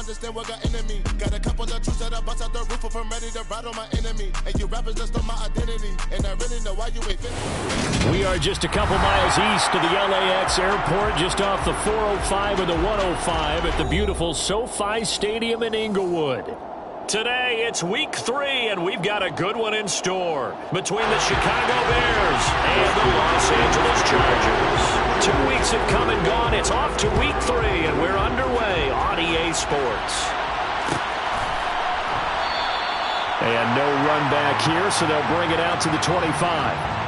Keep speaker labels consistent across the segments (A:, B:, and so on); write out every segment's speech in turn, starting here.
A: understand what got into me. Got a couple of troops that I bust out the roof if I'm ready to ride on my enemy. And you rappers just on my identity. And I really know why you ain't finished.
B: We are just a couple miles east of the LAX airport, just off the 405 and the 105 at the beautiful SoFi Stadium in Inglewood. Today, it's week 3, and we've got a good one in store between the Chicago Bears and the Los Angeles Chargers. 2 weeks have come and gone. It's off to week 3, and we're underway on EA Sports. And no run back here, so they'll bring it out to the 25.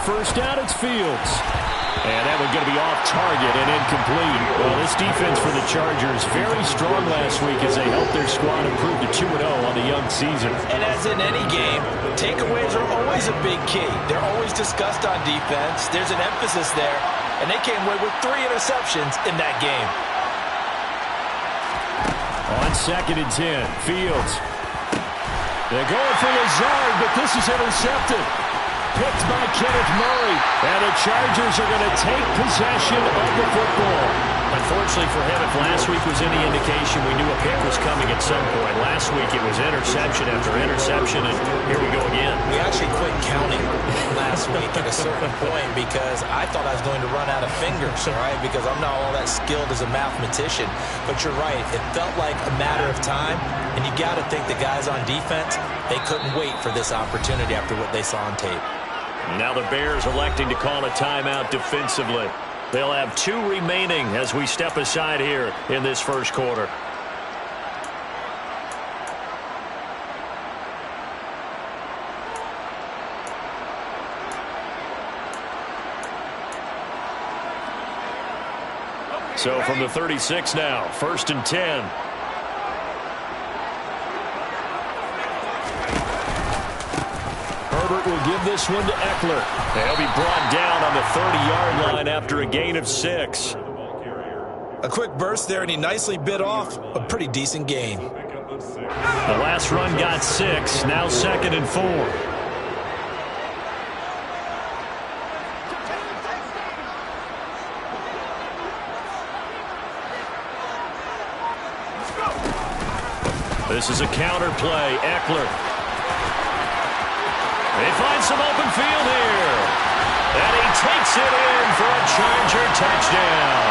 B: First down, it's Fields. And that one's going to be off target and incomplete. Well, this defense for the Chargers very strong last week as they helped their squad improve to 2-0 on the young season.
C: And as in any game, takeaways are always a big key. They're always discussed on defense. There's an emphasis there. And they came away with 3 interceptions in that game.
B: On 2nd and 10, Fields. They're going for Lazard, but this is intercepted. Picked by Kenneth Murray, and the Chargers are going to take possession of the football.
D: Unfortunately for him, if last week was any indication, we knew a pick was coming at some point. Last week it was interception after interception, and here we go again.
C: We actually quit counting last week at a certain point because I thought I was going to run out of fingers, all right, because I'm not all that skilled as a mathematician. But you're right, it felt like a matter of time, and you got to think the guys on defense, they couldn't wait for this opportunity after what they saw on tape.
D: Now the Bears electing to call a timeout defensively. They'll have 2 remaining as we step aside here in this first quarter. So from the 36 now, 1st and 10.
B: Herbert will give this one to Eckler.
D: They'll be brought down on the 30-yard line after a gain of 6.
C: A quick burst there, and he nicely bit off a pretty decent gain.
D: The last run got 6, now 2nd and 4. This is a counter play. Eckler. They find some open field here. And he takes it in for a Charger touchdown.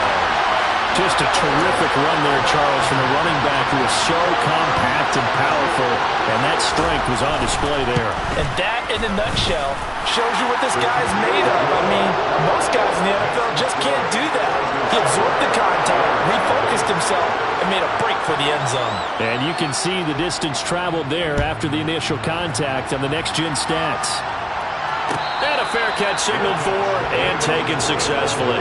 B: Just a terrific run there, Charles, from the running back who was so compact and powerful, and that strength was on display there.
C: And that, in a nutshell, shows you what this guy is made of. I mean, most guys in the NFL just can't do that. He absorbed the contact, refocused himself, and made a break for the end zone.
B: And you can see the distance traveled there after the initial contact on the next-gen stats.
D: And a fair catch signaled for and taken successfully.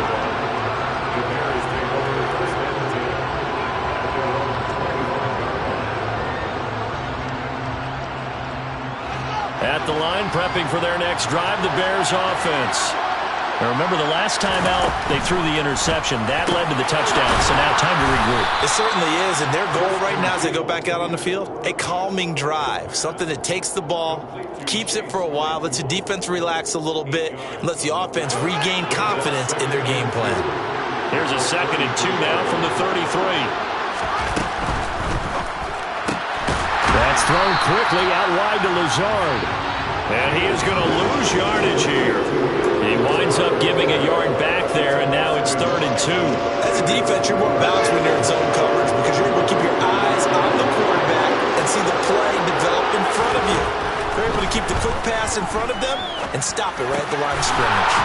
D: At the line, prepping for their next drive, the Bears offense. Now remember, the last time out, they threw the interception. That led to the touchdown, so now time to regroup.
C: It certainly is, and their goal right now as they go back out on the field, a calming drive, something that takes the ball, keeps it for a while, lets the defense relax a little bit, and lets the offense regain confidence in their game plan.
D: Here's a 2nd and 2 now from the 33.
B: That's thrown quickly out wide to Lazard.
D: And he is going to lose yardage here. He winds up giving a yard back there, and now it's 3rd and 2.
C: As a defense, you're more balanced when you're in zone coverage because you're able to keep your eyes on the quarterback and see the play develop in front of you. You're able to keep the quick pass in front of them and stop it right at the line of scrimmage.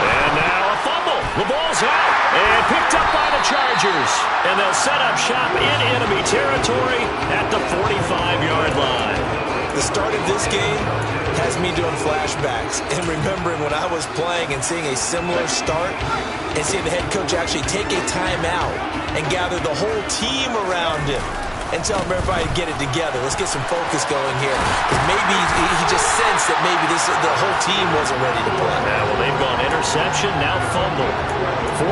D: And now a fumble. The ball's out and picked up by the Chargers. And they'll set up shop in enemy territory at the 45-yard line.
C: The start of this game has me doing flashbacks and remembering when I was playing and seeing a similar start and seeing the head coach actually take a timeout and gather the whole team around him and tell everybody to get it together. Let's get some focus going here. Maybe he just sensed that maybe the whole team wasn't ready to play.
B: Yeah, well, they've gone interception, now fumble.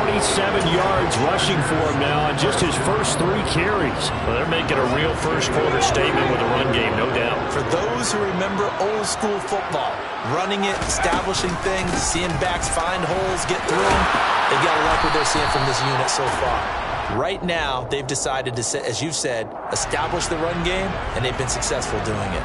B: 47 yards rushing for him now on just his first 3 carries. Well, they're making a real first-quarter statement with a run game, no doubt.
C: For those who remember old-school football, running it, establishing things, seeing backs find holes, get through them, they got to like what they're seeing from this unit so far. Right now, they've decided to, as you've said, establish the run game, and they've been successful doing it.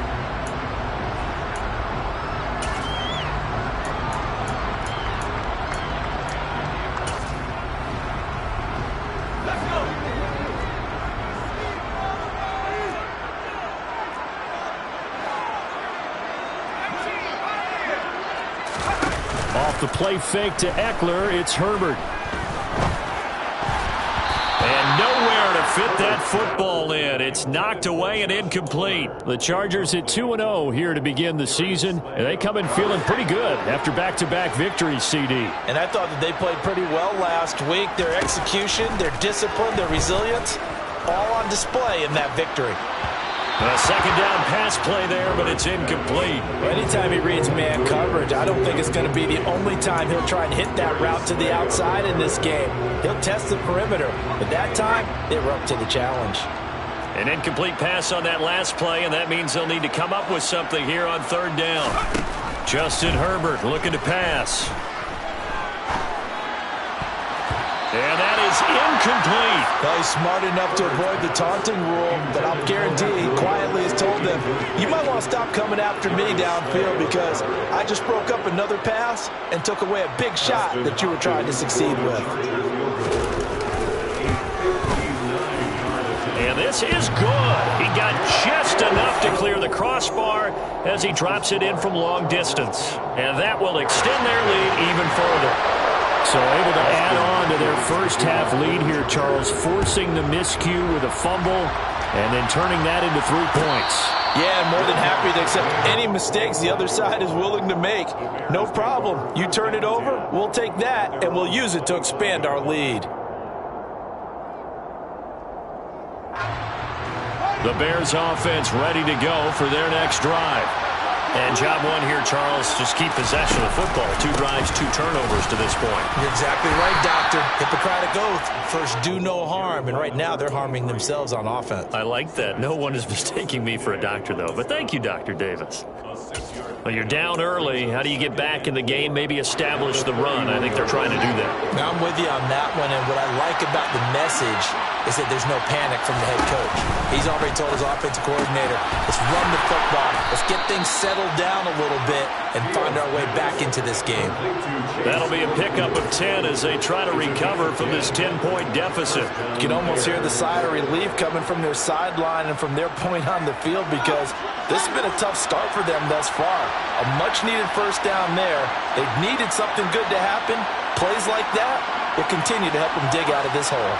B: Off the play fake to Eckler, it's Herbert. And nowhere to fit that football in. It's knocked away and incomplete. The Chargers at 2-0 here to begin the season. And they come in feeling pretty good after back-to-back victories, CD.
C: And I thought that they played pretty well last week. Their execution, their discipline, their resilience, all on display in that victory.
B: A second down pass play there, but it's incomplete.
C: Anytime he reads man coverage, I don't think it's going to be the only time he'll try and hit that route to the outside in this game. He'll test the perimeter, but that time, they were up to the challenge.
B: An incomplete pass on that last play, and that means they'll need to come up with something here on third down. Justin Herbert looking to pass. And that is incomplete.
C: Well, he's smart enough to avoid the taunting rule, but I'll guarantee he quietly has told them, you might want to stop coming after me downfield because I just broke up another pass and took away a big shot that you were trying to succeed with.
B: And this is good. He got just enough to clear the crossbar as he drops it in from long distance. And that will extend their lead even further. So able to add on to their first half lead here, Charles, forcing the miscue with a fumble and then turning that into 3 points.
C: Yeah, more than happy to accept any mistakes the other side is willing to make. No problem. You turn it over, we'll take that, and we'll use it to expand our lead.
B: The Bears offense ready to go for their next drive. And job one here, Charles, just keep possession of the football. 2 drives, 2 turnovers to this point.
C: You're exactly right, Doctor. Hippocratic oath. First, do no harm. And right now, they're harming themselves on offense.
B: I like that. No one is mistaking me for a doctor, though. But thank you, Dr. Davis. Well, you're down early. How do you get back in the game, maybe establish the run? I think they're trying to do that.
C: Now, I'm with you on that one. And what I like about the message is that there's no panic from the head coach. He's already told his offensive coordinator, let's run the football. Let's get things settled down a little bit and find our way back into this game.
B: That'll be a pickup of 10 as they try to recover from this 10-point deficit.
C: You can almost hear the sigh of relief coming from their sideline and from their point on the field because this has been a tough start for them thus far. A much-needed first down there. They've needed something good to happen. Plays like that will continue to help them dig out of this hole.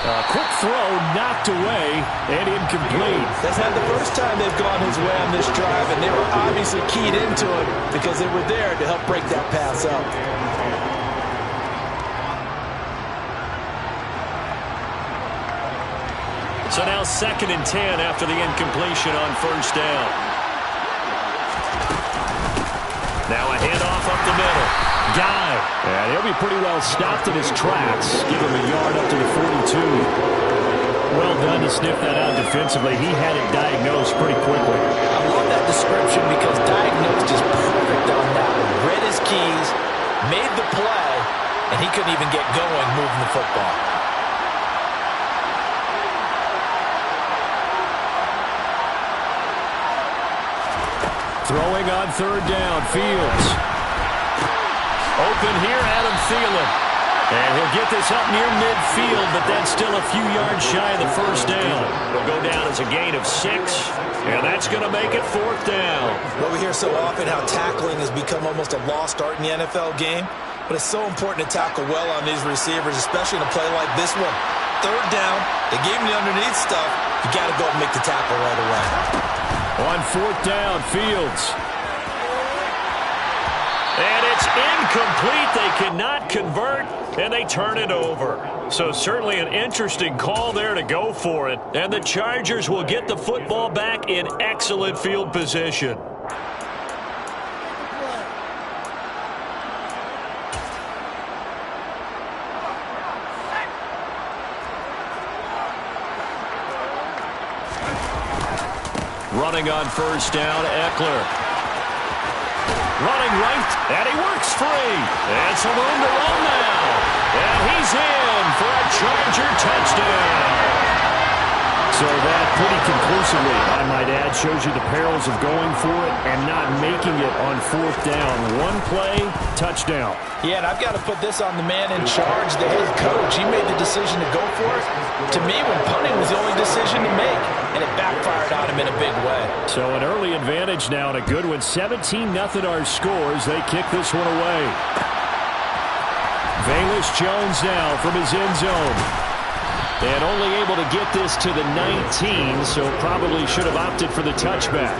B: A quick throw knocked away and incomplete.
C: That's not the first time they've gone his way on this drive, and they were obviously keyed into it because they were there to help break that pass up.
B: So now 2nd and 10 after the incompletion on first down. Now a handoff up the middle. Guy. And he'll be pretty well stopped in his tracks. Give him a yard up to the 42. Well done to sniff that out defensively. He had it diagnosed pretty quickly.
C: I love that description because diagnosed is perfect on that one. Read his keys, made the play, and he couldn't even get going moving the football.
B: Throwing on third down, Fields. Open here, Adam Thielen. And he'll get this up near midfield, but that's still a few yards shy of the first down. It'll go down as a gain of 6, and that's going to make it 4th down.
C: Well, we hear so often how tackling has become almost a lost art in the NFL game, but it's so important to tackle well on these receivers, especially in a play like this one. Third down, they gave him the underneath stuff. You got to go and make the tackle right away.
B: On 4th down, Fields. And it's Incomplete. They cannot convert, and they turn it over. So certainly an interesting call there to go for it. And the Chargers will get the football back in excellent field position. Running on first down, Eckler. Running right, and he works free. And some room to run now. And he's in for a Charger touchdown.
D: So that pretty conclusively, I might add, shows you the perils of going for it and not making it on fourth down. One play, touchdown.
C: Yeah, and I've got to put this on the man in charge, the head coach. He made the decision to go for it. To me, when punting was the only decision to make, and it backfired on him in a big way.
D: So an early advantage now and a good one. 17-0 our scores. They kick this one away. Velus Jones now from his end zone. And only able to get this to the 19, so probably should have opted for the touchback.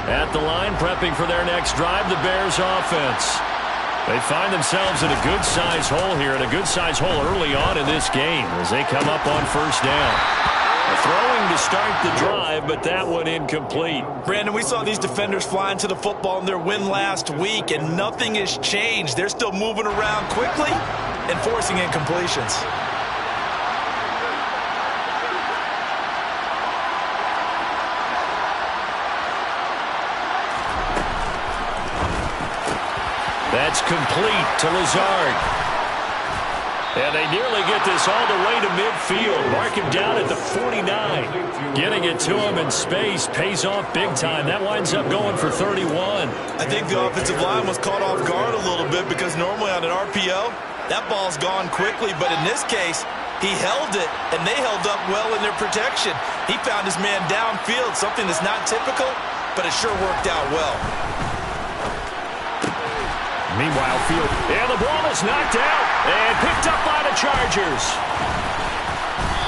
D: At the line, prepping for their next drive, the Bears offense. They find themselves in a good-sized hole here, and a good-sized hole early on in this game as they come up on first down. Throwing to start the drive, but that one incomplete.
C: Brandon, we saw these defenders flying to the football in their win last week, and nothing has changed. They're still moving around quickly and forcing incompletions.
B: That's complete to Lazard. And they nearly get this all the way to midfield. Mark him down at the 49. Getting it to him in space pays off big time. That winds up going for 31.
C: I think the offensive line was caught off guard a little bit because normally on an RPO, that ball's gone quickly. But in this case, he held it, and they held up well in their protection. He found his man downfield, something that's not typical, but it sure worked out well.
B: Meanwhile, field, and the ball is knocked out and picked up by the Chargers.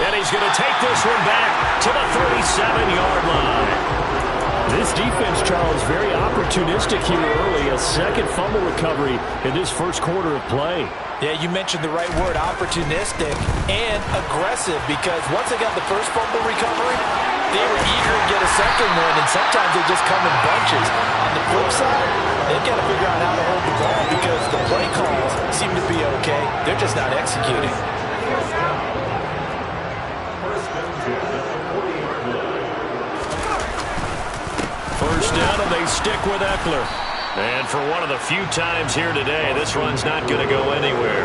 B: And he's going to take this one back to the 37-yard line. This defense, Charles, very opportunistic here early. A second fumble recovery in this first quarter of play.
C: Yeah, you mentioned the right word, opportunistic and aggressive, because once they got the first fumble recovery, they were eager to get a second one, and sometimes they just come in bunches. On the flip side, they've got to figure out how to hold the ball because the play calls seem to be okay. They're just not executing.
B: First down, and they stick with Eckler. And for one of the few times here today, this run's not going to go anywhere.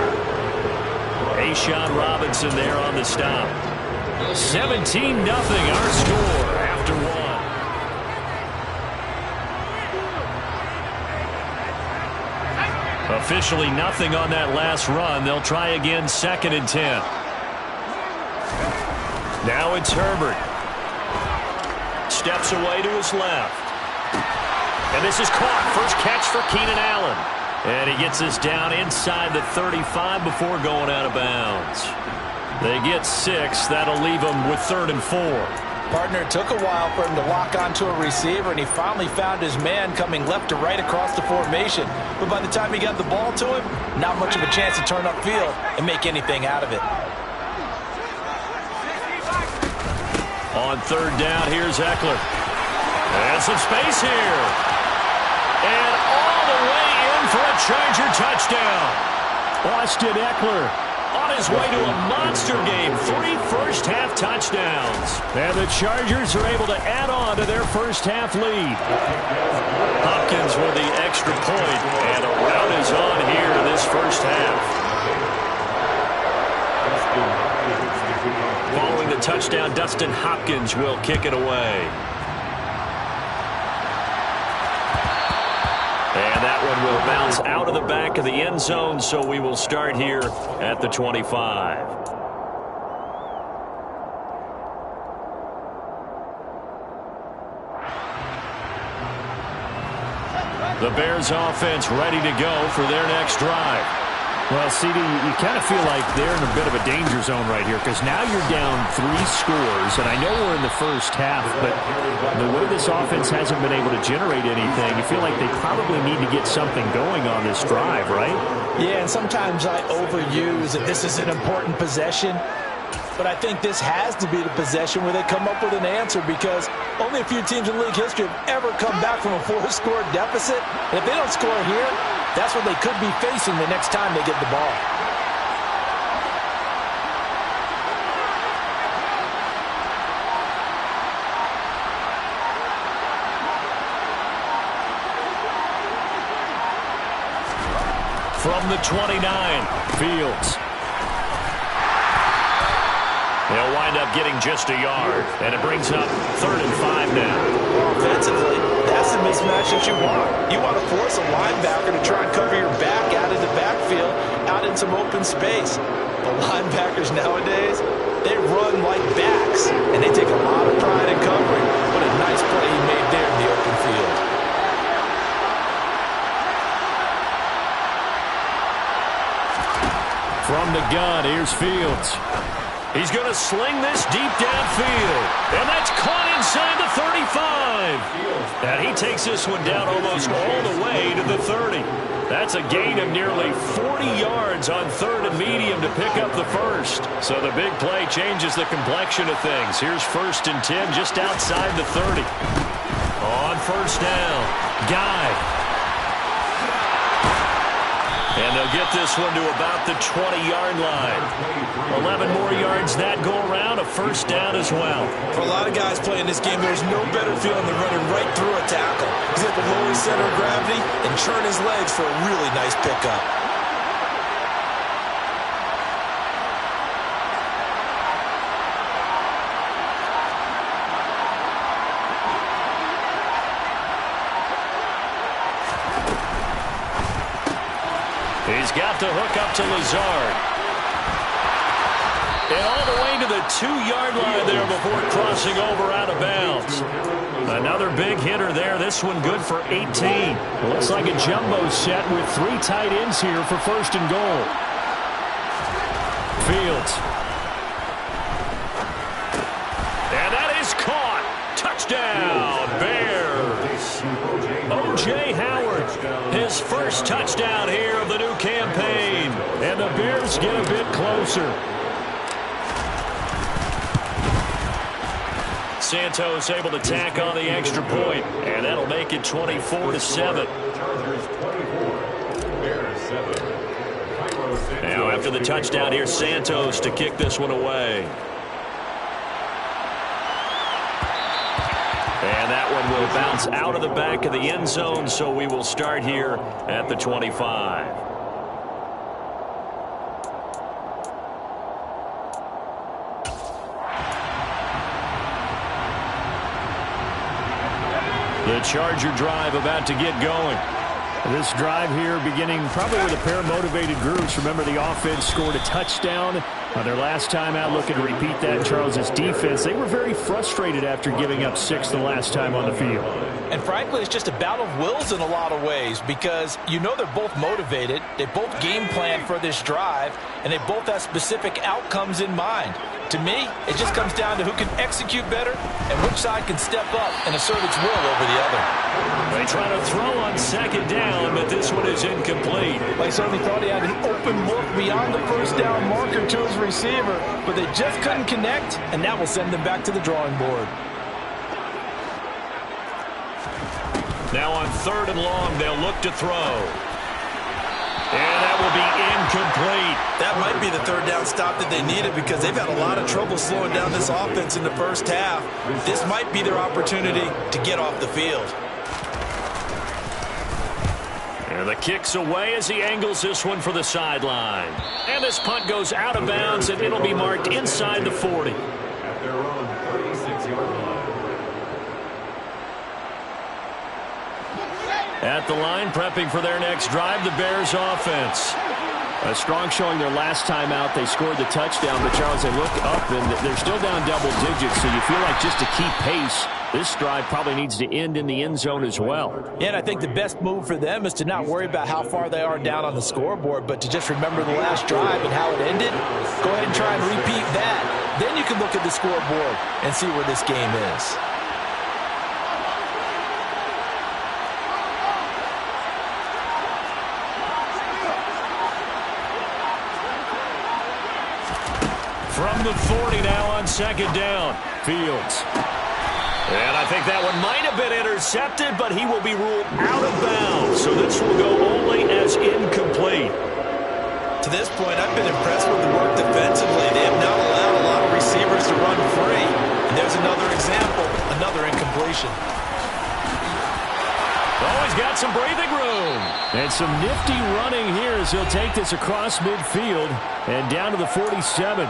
B: A'Shawn Robinson there on the stop. 17-0 our score after one. Officially nothing on that last run. They'll try again, 2nd and 10. Now it's Herbert. Steps away to his left. And this is caught. First catch for Keenan Allen. And he gets this down inside the 35 before going out of bounds. They get 6. That'll leave them with 3rd and 4.
C: Partner, it took a while for him to lock onto a receiver, and he finally found his man coming left to right across the formation. But by the time he got the ball to him, not much of a chance to turn upfield and make anything out of it.
B: On 3rd down, here's Eckler. And some space here. And all the way in for a Charger touchdown. Austin Eckler on his way to a monster game. 3 first-half touchdowns. And the Chargers are able to add on to their first-half lead. Hopkins with the extra point, and a rout is on here in this first half. Following the touchdown, Dustin Hopkins will kick it away. And that one will bounce out of the back of the end zone, so we will start here at the 25. The Bears offense ready to go for their next drive. Well, CD, you kind of feel like they're in a bit of a danger zone right here because now you're down 3 scores, and I know we're in the first half, but the way this offense hasn't been able to generate anything, you feel like they probably need to get something going on this drive, right?
C: Yeah, and sometimes I overuse that this is an important possession, but I think this has to be the possession where they come up with an answer because only a few teams in league history have ever come back from a 4-score deficit. And if they don't score here, that's what they could be facing the next time they get the ball.
B: From the 29, Fields. They'll wind up getting just a yard, and it brings up 3rd and 5 now.
C: Offensively, that's the mismatch that you want. You want to force a linebacker to try and cover your back out in the backfield, out in some open space. The linebackers nowadays, they run like backs, and they take a lot of pride in covering. What a nice play he made there in the open field.
B: From the gun, here's Fields. He's going to sling this deep downfield. And that's caught inside the 35. And he takes this one down almost all the way to the 30. That's a gain of nearly 40 yards on 3rd and medium to pick up the first. So the big play changes the complexion of things. Here's 1st and 10 just outside the 30. On 1st down, Guy. And they'll get this one to about the 20-yard line. 11 more yards that go around, a 1st down as well.
C: For a lot of guys playing this game, there's no better feeling than running right through a tackle. He's able to lower his center of gravity and churn his legs for a really nice pickup.
B: He's got the hook up to Lazard. And all the way to the 2-yard line there before crossing over out of bounds. Another big hitter there. This one good for 18. Looks like a jumbo set with 3 tight ends here for 1st and goal. Fields. And that is caught. Touchdown, Bears. O.J. Howard, his first touchdown here of the new campaign. And the Bears get a bit closer. Santos able to tack on the extra point, and that'll make it 24-7. Now after the touchdown, here's Santos to kick this one away. And that one will bounce out of the back of the end zone, so we will start here at the 25. The Charger drive about to get going. This drive here beginning probably with a pair of motivated groups. Remember, the offense scored a touchdown their last time out. Looking to repeat that. Charles' defense, they were very frustrated after giving up 6 the last time on the field.
C: And frankly, it's just a battle of wills in a lot of ways because you know they're both motivated. They both game plan for this drive, and they both have specific outcomes in mind. To me, it just comes down to who can execute better and which side can step up and assert its will over the other.
B: They try to throw on 2nd down, but this one is incomplete.
C: They certainly thought he had an open look beyond the 1st down marker to his receiver, but they just couldn't connect, and that will send them back to the drawing board.
B: Now on 3rd and long, they'll look to throw. And that will be incomplete.
C: That might be the 3rd down stop that they needed because they've had a lot of trouble slowing down this offense in the first half. This might be their opportunity to get off the field.
B: And the kick's away as he angles this one for the sideline. And this punt goes out of bounds, and it'll be marked inside the 40.
E: At their own 36-yard line. At
B: the line, prepping for their next drive, the Bears offense. A strong showing their last time out. They scored the touchdown, but Charles, they look up and they're still down double digits, so you feel like just to keep pace, this drive probably needs to end in the end zone as well.
C: Yeah, and I think the best move for them is to not worry about how far they are down on the scoreboard, but to just remember the last drive and how it ended. Go ahead and try and repeat that. Then you can look at the scoreboard and see where this game is.
B: From the 40 now on second down, Fields. And I think that one might have been intercepted, but he will be ruled out of bounds. So this will go only as incomplete.
C: To this point, I've been impressed with the work defensively. They have not allowed a lot of receivers to run free. And there's another example, another incompletion.
B: Oh, he's got some breathing room. And some nifty running here as he'll take this across midfield and down to the 47.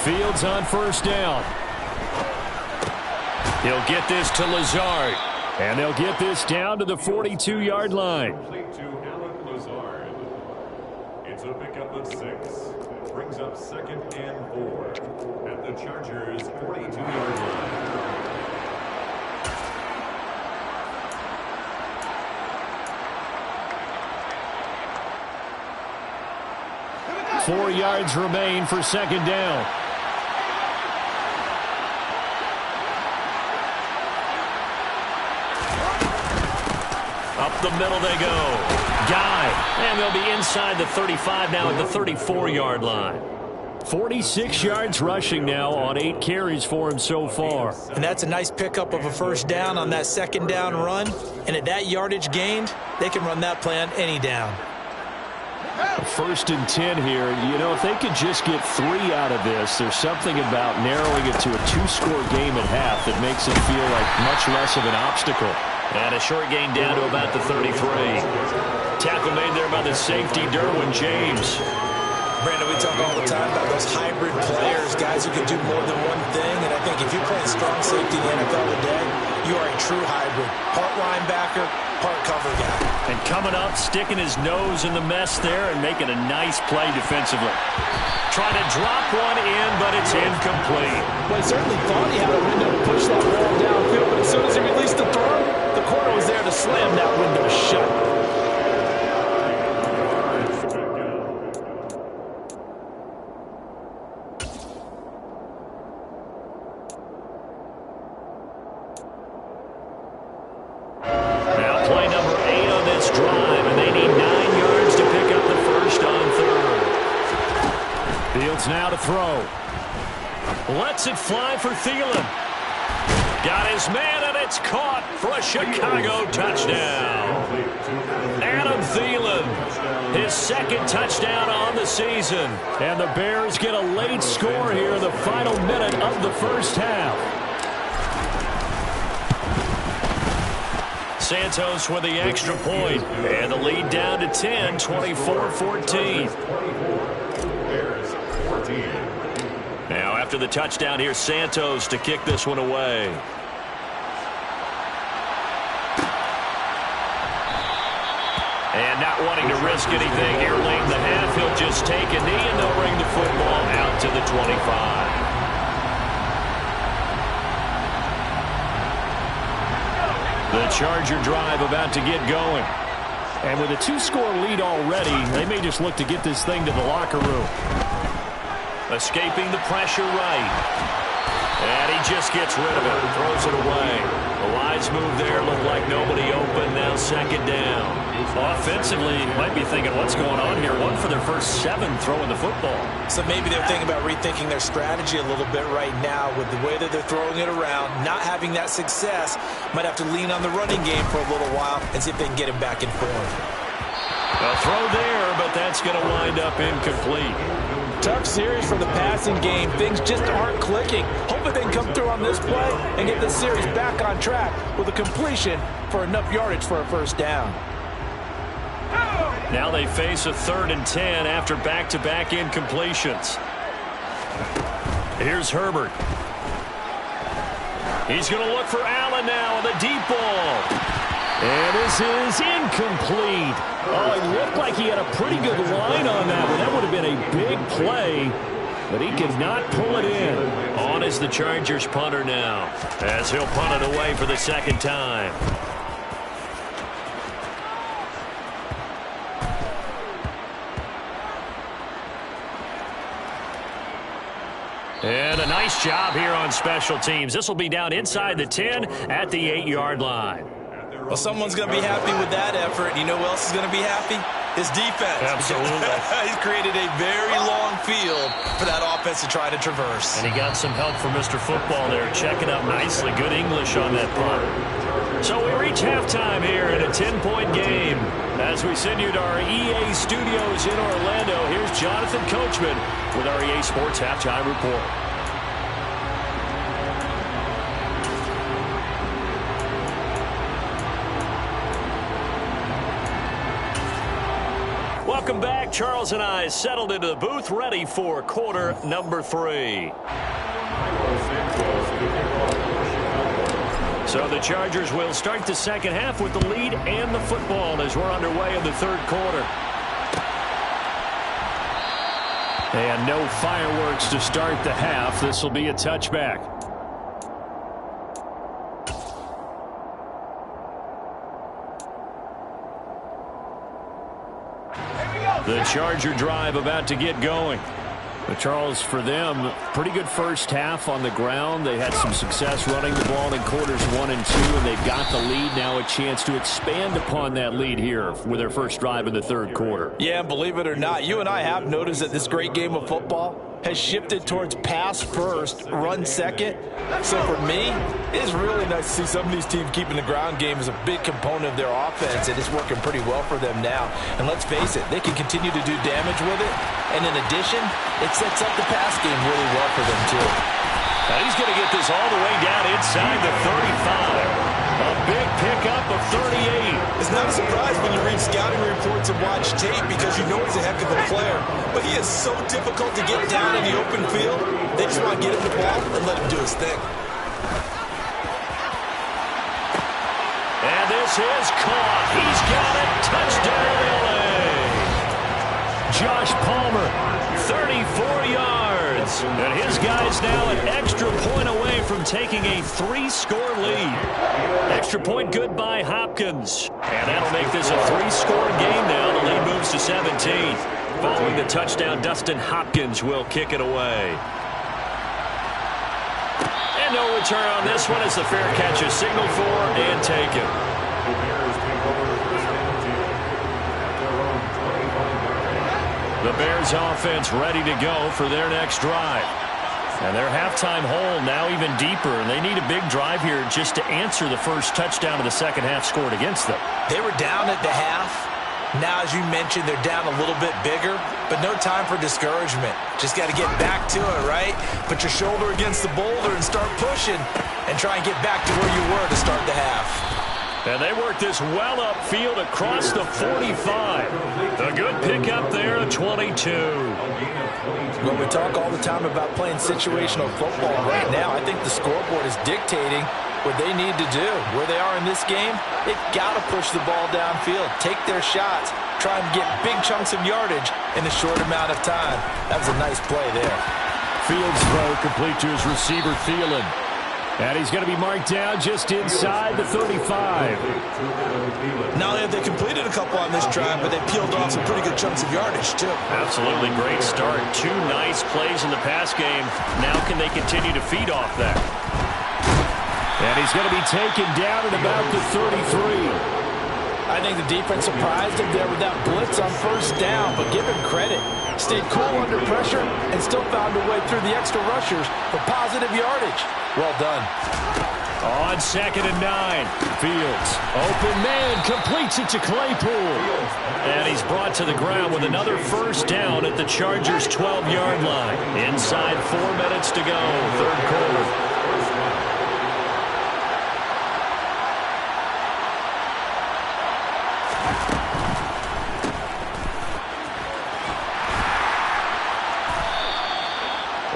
B: Fields on first down. He'll get this to Lazard. And they'll get this down to the 42-yard line.
E: Complete to Allen Lazard. It's a pickup of 6. It brings up 2nd and 4 at the Chargers' 42-yard line.
B: 4 yards remain for second down. Up the middle they go. Guy. And they'll be inside the 35 now at the 34-yard line. 46 yards rushing now on 8 carries for him so far.
C: And that's a nice pickup of a first down on that second down run. And at that yardage gained, they can run that play on any down.
B: 1st and 10 here. You know, if they could just get 3 out of this, there's something about narrowing it to a 2-score game at half that makes it feel like much less of an obstacle. And a short gain down to about the 33. Tackle made there by the safety, Derwin James.
C: Brandon, we talk all the time about those hybrid players, guys who can do more than one thing. And I think if you're playing strong safety in the NFL today, you are a true hybrid. Part linebacker, part cover guy.
B: And coming up, sticking his nose in the mess there and making a nice play defensively. Trying to drop one in, but it's incomplete.
C: Well, he certainly thought he had a window to push that ball downfield, but as soon as he released the throw, the corner was there to slam that window shut.
B: Now to throw. Lets it fly for Thielen. Got his man, and it's caught for a Chicago touchdown. Adam Thielen, his 2nd touchdown on the season. And the Bears get a late score here in the final minute of the first half. Santos with the extra point. And the lead down to 10, 24-14. Now after the touchdown, here's Santos to kick this one away. And not wanting to risk anything here late in the half, he'll just take a knee and they'll bring the football out to the 25. The Charger drive about to get going. And with a 2-score lead already, they may just look to get this thing to the locker room. Escaping the pressure right. And he just gets rid of it and throws it away. A wise move there. Looked like nobody open. Now second down. Offensively, you might be thinking, what's going on here? 1 for their first 7 throwing the football.
C: So maybe they're thinking about rethinking their strategy a little bit right now with the way that they're throwing it around. Not having that success. Might have to lean on the running game for a little while and see if they can get him back in form.
B: A throw there, but that's going to wind up incomplete.
C: Tough series from the passing game. Things just aren't clicking. Hopefully they can come through on this play and get the series back on track with a completion for enough yardage for a first down.
B: Now they face a 3rd and 10 after back-to-back incompletions. Here's Herbert. He's going to look for Allen now on the deep ball. And this is incomplete. Oh, it looked like he had a pretty good line on that one. That would have been a big play, but he could not pull it in. On is the Chargers punter now, as he'll punt it away for the second time. And a nice job here on special teams. This will be down inside the 10 at the 8-yard line.
C: Well, someone's going to be happy with that effort. You know who else is going to be happy? His defense.
B: Absolutely.
C: He's created a very long field for that offense to try to traverse.
B: And he got some help from Mr. Football there, checking up nicely. Good English on that punt. So we reach halftime here in a 10-point game. As we send you to our EA studios in Orlando, here's Jonathan Coachman with our EA Sports Halftime Report. Welcome back. Charles and I settled into the booth, ready for quarter number 3. So the Chargers will start the second half with the lead and the football as we're underway in the third quarter. And no fireworks to start the half. This will be a touchback. The Charger drive about to get going. But Charles, for them, pretty good first half on the ground. They had some success running the ball in quarters 1 and 2, and they've got the lead. Now a chance to expand upon that lead here with their first drive in the third quarter.
C: Yeah, believe it or not, you and I have noticed that this great game of football has shifted towards pass first, run second. So for me, it's really nice to see some of these teams keeping the ground game as a big component of their offense, and it's working pretty well for them now. And let's face it, they can continue to do damage with it. And in addition, it sets up the pass game really well for them too.
B: Now he's going to get this all the way down inside the 35. A big pickup of 38.
C: It's not a surprise when you read scouting reports and watch tape because you know he's a heck of a player. But he is so difficult to get down in the open field. They just want to get him the ball and let him do his thing.
B: And this is caught. He's got it. Touchdown, LA. Josh Palmer, 34 yards. And his guys now an extra point away from taking a 3-score lead. Extra point good by Hopkins. And that'll make this a 3-score game now. The lead moves to 17. Following the touchdown, Dustin Hopkins will kick it away. And no return on this one as the fair catch is signaled for and taken. The Bears offense ready to go for their next drive. And their halftime hole now even deeper, and they need a big drive here just to answer the first touchdown of the second half scored against them.
C: They were down at the half. Now, as you mentioned, they're down a little bit bigger, but no time for discouragement. Just got to get back to it, right? Put your shoulder against the boulder and start pushing and try and get back to where you were to start the half.
B: And they work this well upfield across the 45. A good pickup there at 22.
C: Well, we talk all the time about playing situational football right now. I think the scoreboard is dictating what they need to do. Where they are in this game, they've got to push the ball downfield, take their shots, try and get big chunks of yardage in a short amount of time. That was a nice play there.
B: Fields throw complete to his receiver, Thielen. And he's going to be marked down just inside the 35.
C: Not only have they completed a couple on this drive, but they peeled off some pretty good chunks of yardage, too.
B: Absolutely great start. 2 nice plays in the pass game. Now can they continue to feed off that? And he's going to be taken down at about the 33.
C: I think the defense surprised him there with that blitz on first down, but give him credit. Stayed cool under pressure and still found a way through the extra rushers for positive yardage. Well done.
B: On 2nd and 9, Fields. Open man, completes it to Claypool. And he's brought to the ground with another first down at the Chargers' 12-yard line. Inside 4 minutes to go, third quarter.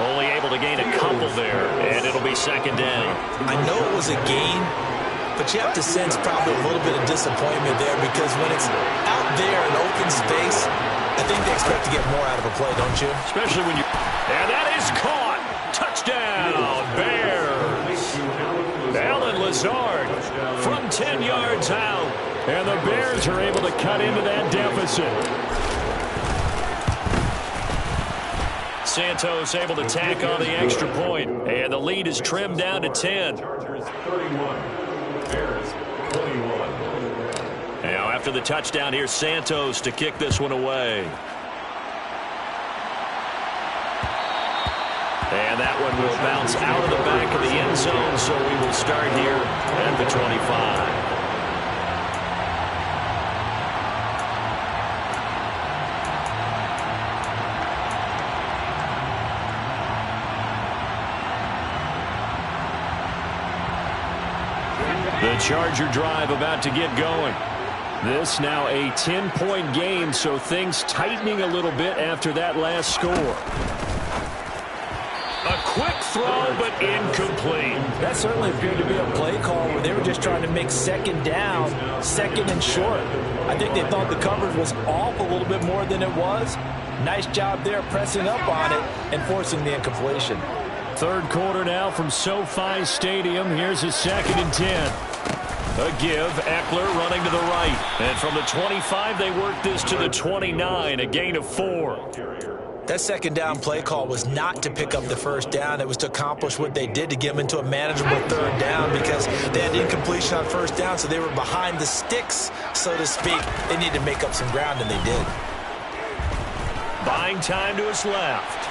B: Only able to gain a couple there, and it'll be second down.
C: I know it was a gain, but you have to sense probably a little bit of disappointment there because when it's out there in open space, I think they expect to get more out of a play, don't you?
B: Especially when you... And that is caught. Touchdown, Bears. Allen Lazard from 10 yards out. And the Bears are able to cut into that deficit. Santos able to tack on the extra point, and the lead is trimmed down to 10.
E: Chargers 31, Bears 21.
B: Now after the touchdown, here's Santos to kick this one away. And that one will bounce out of the back of the end zone, so we will start here at the 25. The Charger drive about to get going. This now a 10-point game, so things tightening a little bit after that last score. A quick throw, but incomplete.
C: That certainly appeared to be a play call where they were just trying to make second down, second and short. I think they thought the coverage was off a little bit more than it was. Nice job there pressing up on it and forcing the incompletion.
B: Third quarter now from SoFi Stadium. Here's a 2nd and 10. A give, Eckler running to the right. And from the 25, they work this to the 29, a gain of 4.
C: That second down play call was not to pick up the first down. It was to accomplish what they did to get them into a manageable third down because they had incompletion on first down, so they were behind the sticks, so to speak. They needed to make up some ground, and they did.
B: Buying time to his left.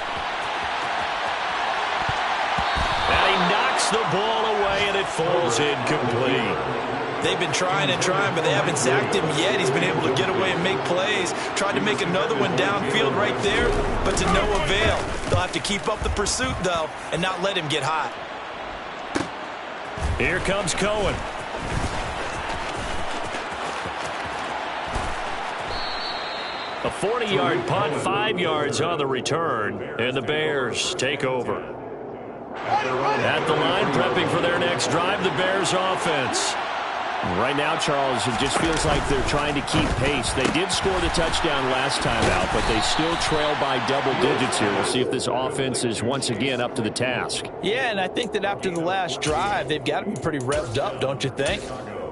B: And he knocks the ball away, and it falls incomplete.
C: They've been trying and trying, but they haven't sacked him yet. He's been able to get away and make plays. Tried to make another one downfield right there, but to no avail. They'll have to keep up the pursuit, though, and not let him get hot.
B: Here comes Cohen. A 40-yard punt, 5 yards on the return, and the Bears take over. At the line, prepping for their next drive, the Bears offense. Right now, Charles, it just feels like they're trying to keep pace. They did score the touchdown last time out, but they still trail by double digits here. We'll see if this offense is once again up to the task.
C: Yeah, and I think that after the last drive, they've got to be pretty revved up, don't you think?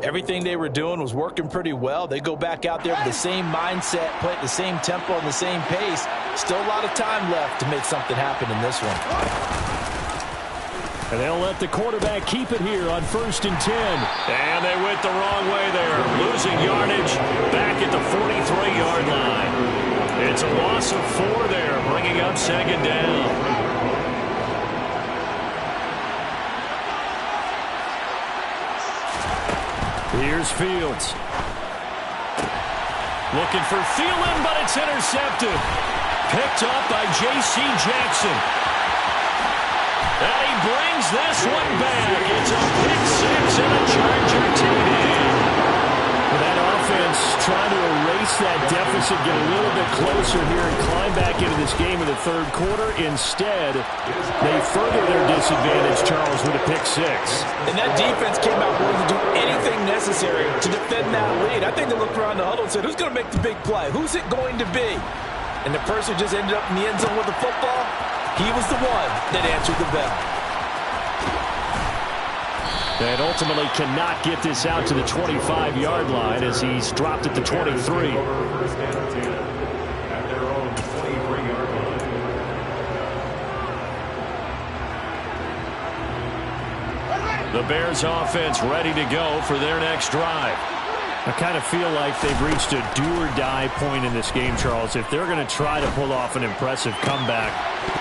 C: Everything they were doing was working pretty well. They go back out there with the same mindset, play at the same tempo and the same pace. Still a lot of time left to make something happen in this one.
B: And they'll let the quarterback keep it here on 1st and 10. And they went the wrong way there. Losing yardage back at the 43-yard line. It's a loss of 4 there, bringing up 2nd down. Here's Fields. Looking for Thielen, but it's intercepted. Picked up by J.C. Jackson. And he brings this one back. It's a pick 6 and a Charger TD. That offense trying to erase that deficit, get a little bit closer here and climb back into this game in the third quarter. Instead, they further their disadvantage, Charles, with a pick 6.
C: And that defense came out willing to do anything necessary to defend that lead. I think they looked around the huddle and said, who's going to make the big play? Who's it going to be? And the person just ended up in the end zone with the football. He was the one that answered the bell.
B: And ultimately cannot get this out to the 25-yard line as he's dropped at the 23.
E: First and 10 at their own 23-yard line.
B: The Bears offense ready to go for their next drive. I kind of feel like they've reached a do-or-die point in this game, Charles. If they're going to try to pull off an impressive comeback,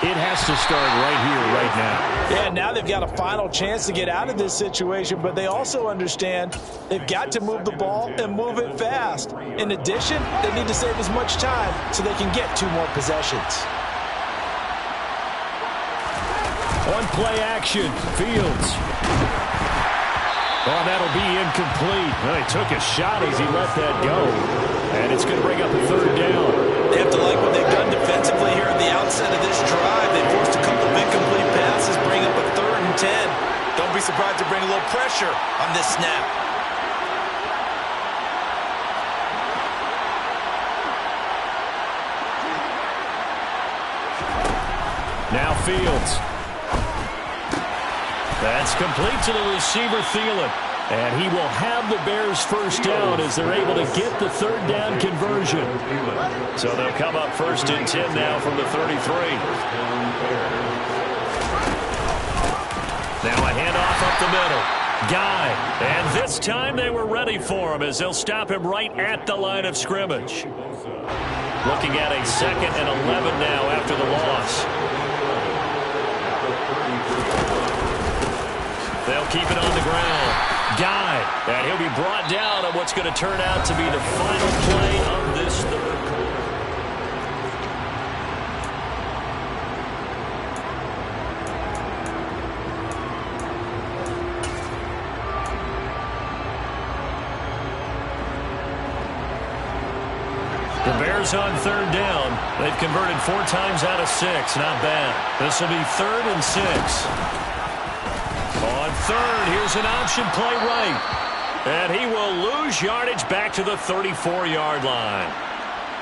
B: it has to start right here, right now.
C: Yeah, now they've got a final chance to get out of this situation, but they also understand they've got to move the ball and move it fast. In addition, they need to save as much time so they can get 2 more possessions.
B: On play action, Fields. Oh, that'll be incomplete. Well, he took a shot as he let that go. And it's going to bring up a 3rd down.
C: They have to like what they've done defensively here at the outset of this drive. They forced a couple of big no pressure on this snap.
B: Now Fields. That's complete to the receiver, Thielen. And he will have the Bears first down as they're able to get the third down conversion. So they'll come up 1st and 10 now from the 33. Now a handoff up the middle. Guy. And this time they were ready for him as they'll stop him right at the line of scrimmage. Looking at a 2nd and 11 now after the loss. They'll keep it on the ground. Guy. And he'll be brought down on what's going to turn out to be the final play of this third quarter. The Bears on 3rd down. They've converted 4 times out of 6. Not bad. This will be 3rd and 6. On 3rd, here's an option play right. And he will lose yardage back to the 34-yard line.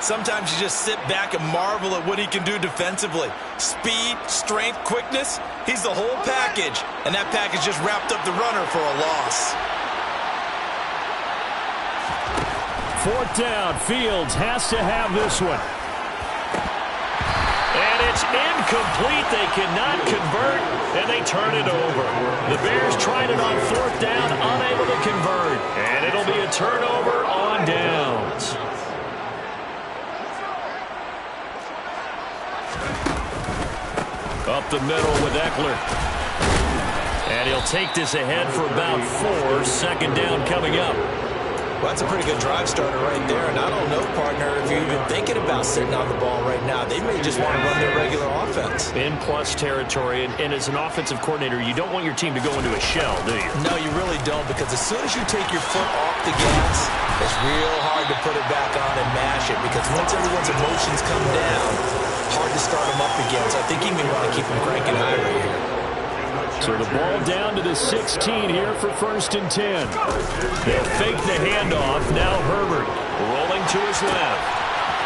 C: Sometimes you just sit back and marvel at what he can do defensively. Speed, strength, quickness. He's the whole package. And that package just wrapped up the runner for a loss.
B: 4th down. Fields has to have this one. And it's incomplete. They cannot convert, and they turn it over. The Bears tried it on 4th down, unable to convert. And it'll be a turnover on downs. Up the middle with Eckler. And he'll take this ahead for about 4. 2nd down coming up.
C: Well, that's a pretty good drive starter right there. And I don't know, partner, if you're even thinking about sitting on the ball right now. They may just want to run their regular offense.
B: In plus territory. And as an offensive coordinator, you don't want your team to go into a shell, do you?
C: No, you really don't. Because as soon as you take your foot off the gas, it's real hard to put it back on and mash it. Because once everyone's emotions come down, hard to start them up again. So I think you may want to keep them cranking high right here.
B: So the ball down to the 16 here for 1st and 10. They'll fake the handoff. Now Herbert rolling to his left.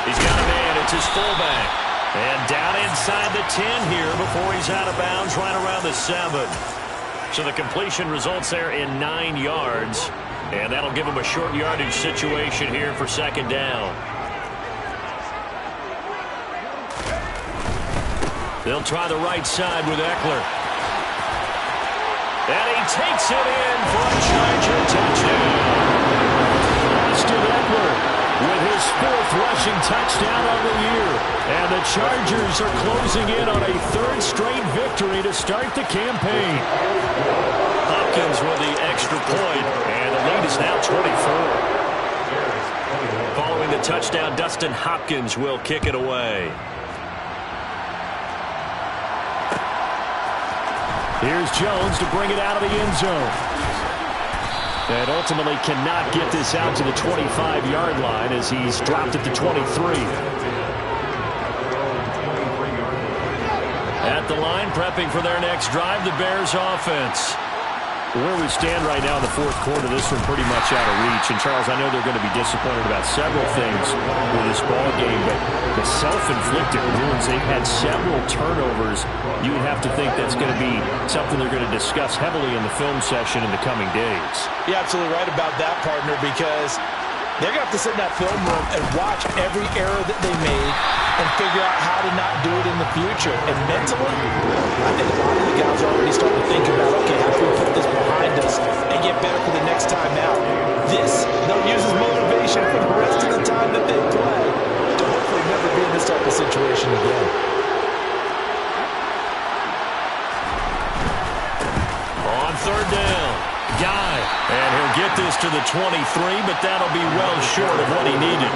B: He's got a man. It's his fullback. And down inside the 10 here before he's out of bounds right around the 7. So the completion results there in 9 yards. And that'll give him a short yardage situation here for 2nd down. They'll try the right side with Eckler. And he takes it in for a Charger touchdown. Austin Eckler with his 4th rushing touchdown of the year. And the Chargers are closing in on a 3rd straight victory to start the campaign. Hopkins with the extra point, and the lead is now 24. Following the touchdown, Dustin Hopkins will kick it away. Here's Jones to bring it out of the end zone. And ultimately cannot get this out to the 25-yard line as he's dropped it to 23. At the line, prepping for their next drive, the Bears offense. Where we stand right now in the 4th quarter, this one pretty much out of reach. And, Charles, I know they're going to be disappointed about several things with this ball game, but the self-inflicted wounds, they've had several turnovers. You would have to think that's going to be something they're going to discuss heavily in the film session in the coming days.
C: You're absolutely right about that, partner, because they're going to have to sit in that film room and watch every error that they made and figure out how to not do it in the future. And mentally, I think a lot of the guys are already starting to think about, okay, how can we put this behind us and get better for the next time out? This, they'll use as motivation for the rest of the time that they play to hopefully never be in this type of situation again.
B: On 3rd down, Guy. And he'll get this to the 23, but that'll be well short of what he needed.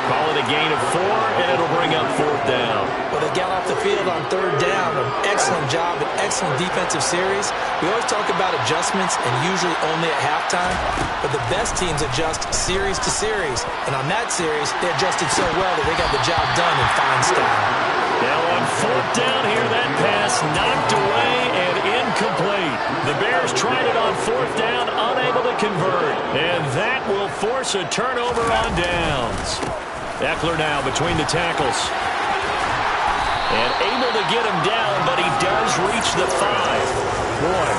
B: Call it a gain of 4, and it'll bring up 4th down.
C: Well, they got off the field on 3rd down. An excellent job, an excellent defensive series. We always talk about adjustments and usually only at halftime, but the best teams adjust series to series. And on that series, they adjusted so well that they got the job done in fine style.
B: Now on 4th down here, that pass knocked away and incomplete. The Bears tried it on 4th convert. And that will force a turnover on downs. Eckler now between the tackles. And able to get him down, but he does reach the 5. Boy,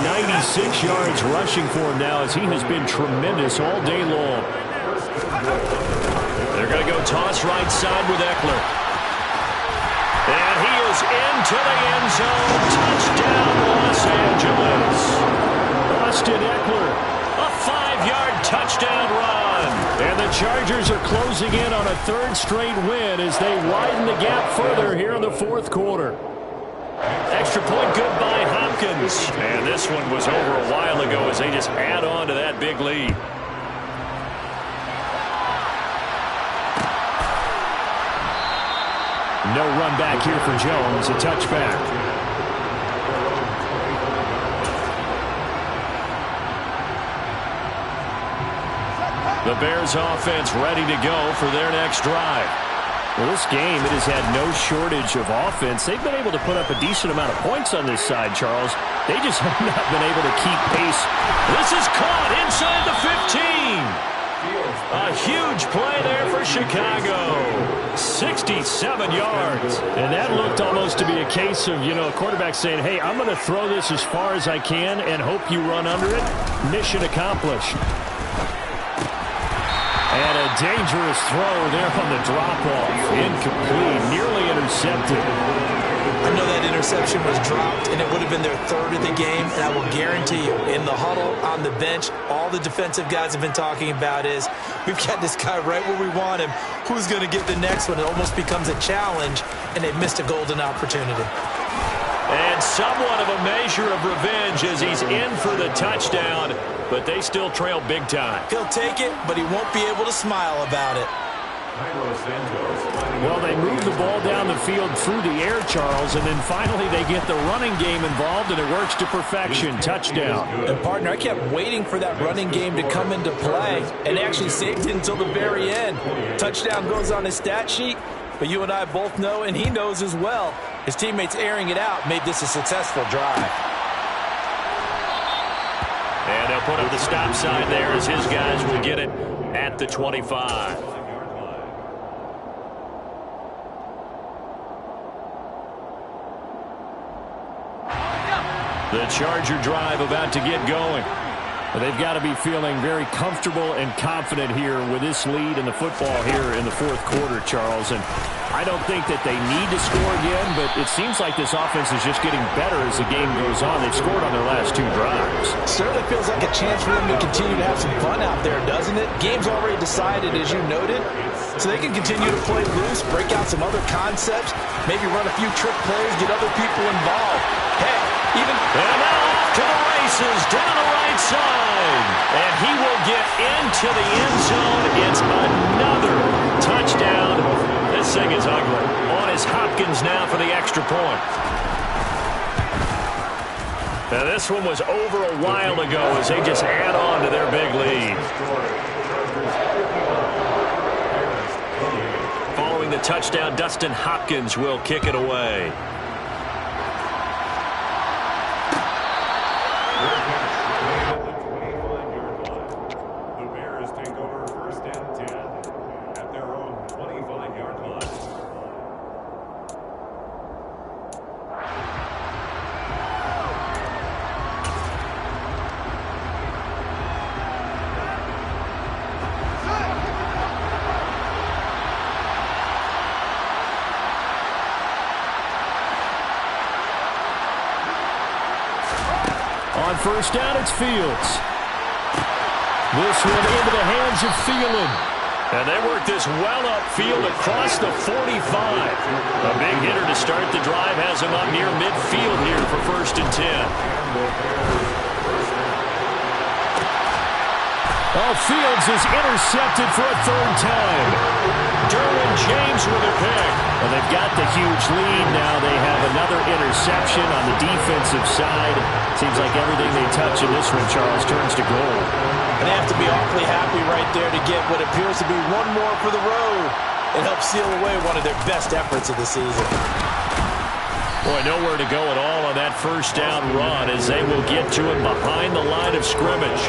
B: 196 yards rushing for him now as he has been tremendous all day long. They're going to go toss right side with Eckler. And he is into the end zone. Touchdown, Los Angeles. Austin Eckler, a 5-yard touchdown run. And the Chargers are closing in on a 3rd straight win as they widen the gap further here in the 4th quarter. Extra point good by Hopkins. And this one was over a while ago as they just add on to that big lead. No run back here for Jones, a touchback. The Bears offense ready to go for their next drive. Well, this game, it has had no shortage of offense. They've been able to put up a decent amount of points on this side, Charles. They just have not been able to keep pace. This is caught inside the 15. A huge play there for Chicago. 67 yards. And that looked almost to be a case of, a quarterback saying, hey, I'm going to throw this as far as I can and hope you run under it. Mission accomplished. And a dangerous throw there on the drop-off. Incomplete, nearly intercepted.
C: I know that interception was dropped, and it would have been their 3rd of the game, and I will guarantee you, in the huddle, on the bench, all the defensive guys have been talking about is, we've got this guy right where we want him. Who's going to get the next one? It almost becomes a challenge, and they've missed a golden opportunity.
B: And somewhat of a measure of revenge as he's in for the touchdown, but they still trail big time.
C: He'll take it, but he won't be able to smile about it.
B: Well, they move the ball down the field through the air, Charles, and then finally they get the running game involved, and it works to perfection. Touchdown.
C: And, partner, I kept waiting for that running game to come into play, and actually saved it until the very end. Touchdown goes on his stat sheet, but you and I both know, and he knows as well, his teammates airing it out made this a successful drive.
B: And they'll put up the stop sign there as his guys will get it at the 25. The Charger drive about to get going. They've got to be feeling very comfortable and confident here with this lead in the football here in the 4th quarter, Charles. And I don't think that they need to score again, but it seems like this offense is just getting better as the game goes on. They've scored on their last 2 drives.
C: Certainly feels like a chance for them to continue to have some fun out there, doesn't it? Game's already decided, as you noted, so they can continue to play loose, break out some other concepts, maybe run a few trick plays, get other people involved. Hey, even...
B: And now off to the races, down the right side. And he will get into the end zone. It's another touchdown. This thing is ugly. On is Hopkins now for the extra point. Now this one was over a while ago as they just add on to their big lead. Following the touchdown, Dustin Hopkins will kick it away. On first down, it's Fields. This one into the hands of Thielen. And they work this well upfield across the 45. A big hitter to start the drive has him up near midfield here for 1st and 10. Oh, Fields is intercepted for a 3rd time. Derwin James with a pick. Well, they've got the huge lead now. They have another interception on the defensive side. Seems like everything they touch in this one, Charles, turns to gold.
C: And they have to be awfully happy right there to get what appears to be one more for the road and help seal away one of their best efforts of the season.
B: Boy, nowhere to go at all on that first down run as they will get to him behind the line of scrimmage.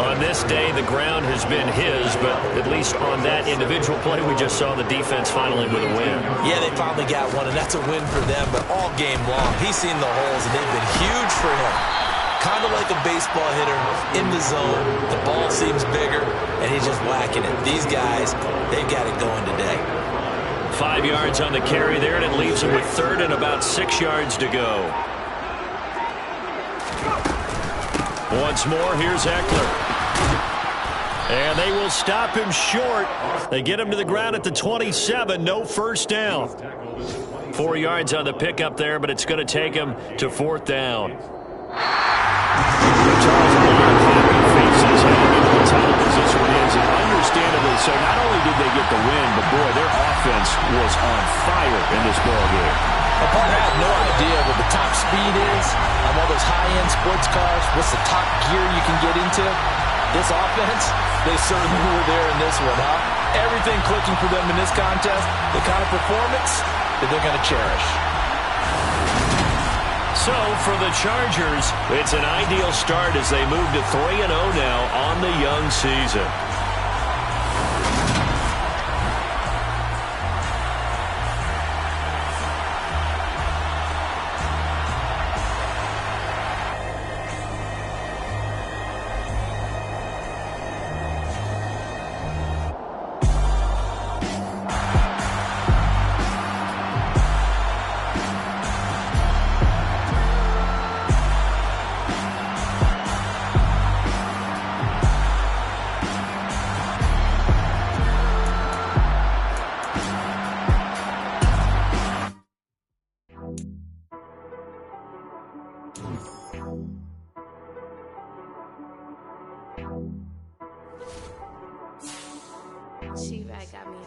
B: On this day, the ground has been his, but at least on that individual play, we just saw the defense finally with a win.
C: Yeah, they finally got one, and that's a win for them, but all game long, he's seen the holes, and they've been huge for him. Kind of like a baseball hitter in the zone. The ball seems bigger, and he's just whacking it. These guys, they've got it going today.
B: 5 yards on the carry there, and it leaves him with third and about 6 yards to go. Once more, here's Eckler. And they will stop him short. They get him to the ground at the 27. No first down. 4 yards on the pickup there, but it's going to take him to fourth down. Charles, a lot of happy faces heading into the tunnel as this one is, and understandably so. Not only did they get the win, but boy, their offense was on fire in this ball game.
C: I have no idea what the top speed is on all those high-end sports cars. What's the top gear you can get into? This offense, they certainly were there in this one, huh? Everything clicking for them in this contest, the kind of performance that they're going to cherish.
B: So, for the Chargers, it's an ideal start as they move to 3-0 now on the young season.
F: She-Rag got me.